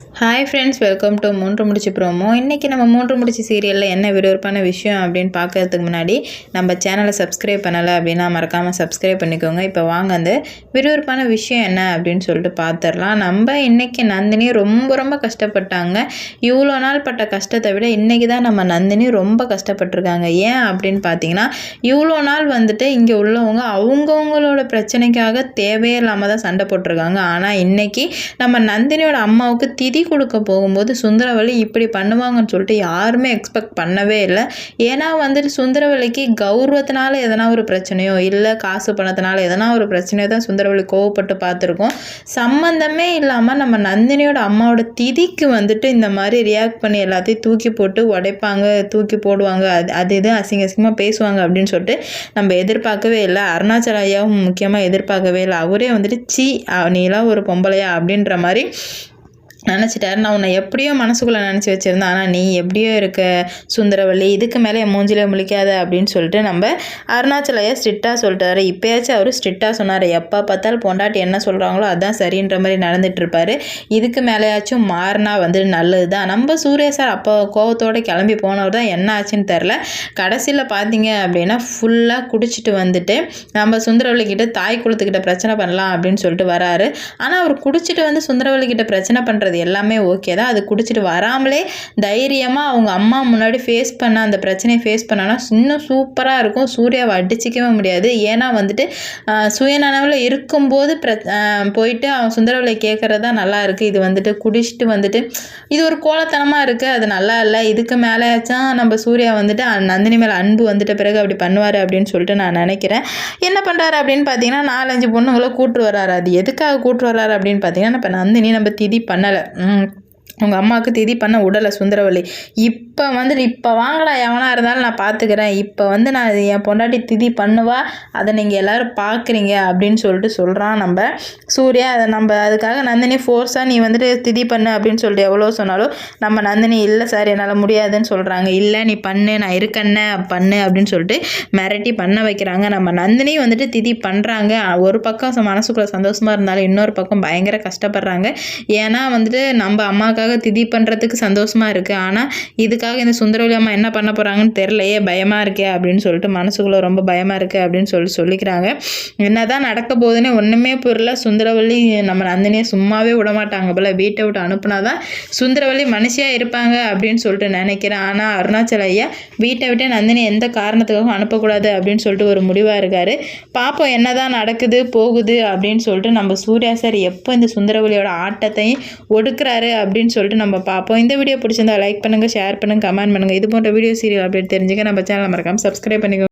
Hi friends, welcome to மூன்று முடிச்சு promo. இன்றைக்கி நம்ம மூன்று முடிச்சு சீரியலில் என்ன விறுவிறுப்பான விஷயம் அப்படின்னு பார்க்கறதுக்கு முன்னாடி நம்ம சேனலை சப்ஸ்கிரைப் பண்ணலை அப்படின்னா மறக்காமல் சப்ஸ்கிரைப் பண்ணிக்கோங்க. இப்போ வாங்க அந்த விறுவிறுப்பான விஷயம் என்ன அப்படின்னு சொல்லிட்டு பார்த்துடலாம். நம்ம இன்றைக்கி நந்தினி ரொம்ப கஷ்டப்பட்டாங்க. இவ்வளோ நாள் பட்ட கஷ்டத்தை விட இன்றைக்கி தான் நம்ம நந்தினி ரொம்ப கஷ்டப்பட்டிருக்காங்க. ஏன் அப்படின்னு பார்த்தீங்கன்னா, இவ்வளோ நாள் வந்துட்டு இங்கே உள்ளவங்க அவங்கவுங்களோட பிரச்சனைக்காக தேவையே இல்லாமல் தான் சண்டை போட்டிருக்காங்க. ஆனால் இன்றைக்கி நம்ம நந்தினியோட அம்மாவுக்கு திதி கொடுக்க போகும்போது சுந்தரவல்லி இப்படி பண்ணுவாங்கன்னு சொல்லிட்டு யாருமே எக்ஸ்பெக்ட் பண்ணவே இல்லை. ஏன்னா வந்துட்டு சுந்தரவல்லிக்கு கௌரவத்தினால எதனா ஒரு பிரச்சனையோ இல்லை காசு பணத்தினால எதனா ஒரு பிரச்சனையோ தான் சுந்தரவல்லி கோவப்பட்டு பார்த்துருக்கோம். சம்மந்தமே இல்லாமல் நம்ம நந்தினியோட அம்மாவோட திதிக்கு வந்துட்டு இந்த மாதிரி ரியாக்ட் பண்ணி எல்லாத்தையும் தூக்கி போட்டு உடைப்பாங்க, தூக்கி போடுவாங்க, அது இது அசிங்கமாக பேசுவாங்க அப்படின்னு சொல்லிட்டு நம்ம எதிர்பார்க்கவே இல்லை. அருணாச்சல ஐயாவும் முக்கியமாக எதிர்பார்க்கவே இல்லை. அவரே வந்துட்டு நீலாம் ஒரு பொம்பளையா அப்படின்ற மாதிரி நினச்சிட்டாரு. நான் உன்னை எப்படியோ மனசுக்குள்ளே நினச்சி வச்சுருந்தேன், ஆனால் நீ எப்படியோ இருக்க சுந்தரவல்லி, இதுக்கு மேலே என் மூஞ்சிலே முழிக்காத அப்படின்னு சொல்லிட்டு நம்ம அருணாச்சலையா ஸ்ட்ரிக்டாக சொல்லிட்டாரு. இப்போயாச்சும் அவர் ஸ்ட்ரிக்டாக சொன்னார். எப்போ பார்த்தாலும் பொண்டாட்டி என்ன சொல்கிறாங்களோ அதுதான் சரின்ற மாதிரி நடந்துகிட்ருப்பார். இதுக்கு மேலேயாச்சும் மாறினா வந்துட்டு நல்லது தான். நம்ம சூர்யா சார் அப்போ கோவத்தோடு கிளம்பி போனவர் தான் என்ன ஆச்சுன்னு தெரில. கடைசியில் பார்த்தீங்க அப்படின்னா ஃபுல்லாக குடிச்சிட்டு வந்துட்டு நம்ம சுந்தரவல்லிக்கிட்ட தாய் குலத்துக்கிட்ட பிரச்சனை பண்ணலாம் அப்படின்னு சொல்லிட்டு வராரு. ஆனால் அவர் குடிச்சிட்டு வந்து சுந்தரவல்லிக்கிட்ட பிரச்சனை பண்ணுறது எல்லாமே ஓகே தான். அது குடிச்சிட்டு வராமலே தைரியமாக அவங்க அம்மா முன்னாடி ஃபேஸ் பண்ண அந்த பிரச்சனையை ஃபேஸ் பண்ணனா இன்னும் சூப்பராக இருக்கும். சூர்யாவை அடிச்சிக்கவே முடியாது. ஏன்னா வந்துட்டு சுயநனவில் இருக்கும்போது போயிட்டு அவன் சுந்தரவல்லியை கேட்குறது தான் நல்லா இருக்குது. இது வந்துட்டு குடிச்சிட்டு வந்துட்டு இது ஒரு கோலத்தனமாக இருக்குது, அது நல்லா இல்லை. இதுக்கு மேலேயாச்சும் நம்ம சூர்யா வந்துட்டு நந்தினி மேலே அன்பு வந்துட்ட பிறகு அப்படி பண்ணுவார் அப்படின்னு சொல்லிட்டு நான் நினைக்கிறேன். என்ன பண்ணுறாரு அப்படின்னு பார்த்தீங்கன்னா 4-5 பொண்ணுங்களை கூட்டு வர்றாரு. அது எதுக்காக கூட்டு வர்றாரு அப்படின்னு பார்த்தீங்கன்னா, இப்போ நந்தினி நம்ம திதி பண்ணலை, உங்கள் அம்மாவுக்கு திதி பண்ண விடலை சுந்தரவல்லி. இப்போ வந்துட்டு இப்போ வாங்கடா எவனா இருந்தாலும் நான் பார்த்துக்கிறேன், இப்போ வந்து நான் என் பொண்டாட்டி திதி பண்ணுவா, அதை நீங்கள் எல்லோரும் பார்க்குறீங்க அப்படின்னு சொல்லிட்டு சொல்கிறான் நம்ம சூர்யா. அதை நம்ம அதுக்காக நந்தினி ஃபோர்ஸாக நீ வந்துட்டு திதி பண்ணு அப்படின்னு சொல்லிட்டு எவ்வளோ சொன்னாலும் நம்ம நந்தினி இல்லை சார் என்னால் முடியாதுன்னு சொல்கிறாங்க. இல்லை நீ பண்ணு, நான் இருக்கண்ணே பண்ணு அப்படின்னு சொல்லிட்டு மிரட்டி பண்ண வைக்கிறாங்க. நம்ம நந்தினி வந்துட்டு திதி பண்ணுறாங்க. ஒரு பக்கம் மனசுக்குள்ளே சந்தோஷமாக இருந்தாலும் இன்னொரு பக்கம் பயங்கர கஷ்டப்படுறாங்க. ஏன்னா வந்துட்டு நம்ம அம்மாவுக்காக திதி பண்ணுறதுக்கு சந்தோஷமாக இருக்குது, ஆனால் இதுக்காக இந்த சுந்தரவல்லி அம்மா என்ன பண்ண போகிறாங்கன்னு தெரிலையே, பயமாக இருக்கே அப்படின்னு சொல்லிட்டு மனசுக்குள்ளே ரொம்ப பயமாக இருக்குது அப்படின்னு சொல்லிக்கிறாங்க. என்ன தான் நடக்க போகுதுன்னே ஒன்றுமே புரியல. சுந்தரவல்லி நம்ம நந்தினியை சும்மாவே விடமாட்டாங்க போல், வீட்டை விட்டு அனுப்புனா தான் சுந்தரவல்லி மனுஷியாக இருப்பாங்க அப்படின்னு சொல்லிட்டு நினைக்கிறேன். ஆனால் அருணாச்சல ஐயா வீட்டை விட்டே நந்தினி எந்த காரணத்துக்காகவும் அனுப்பக்கூடாது அப்படின்னு சொல்லிட்டு ஒரு முடிவாக இருக்கார். பார்ப்போம் என்ன தான் நடக்குது போகுது அப்படின்னு சொல்லிட்டு நம்ம சூர்யா சார் எப்போ இந்த சுந்தரவல்லியோட ஆட்டத்தையும் ஒடுக்குறாரு அப்படின்னு சொல்லிட்டு நம்ம பார்ப்போம். இந்த வீடியோ பிடிச்சிருந்தா லைக் பண்ணுங்கள், ஷேர் பண்ணுங்கள், கமெண்ட் பண்ணுங்கள். இது போன்ற வீடியோ சீரியல் அப்டேட் தெரிஞ்சுக்க நம்ம சேனலை மறக்காமல் சப்ஸ்கிரைப் பண்ணிக்கோங்க.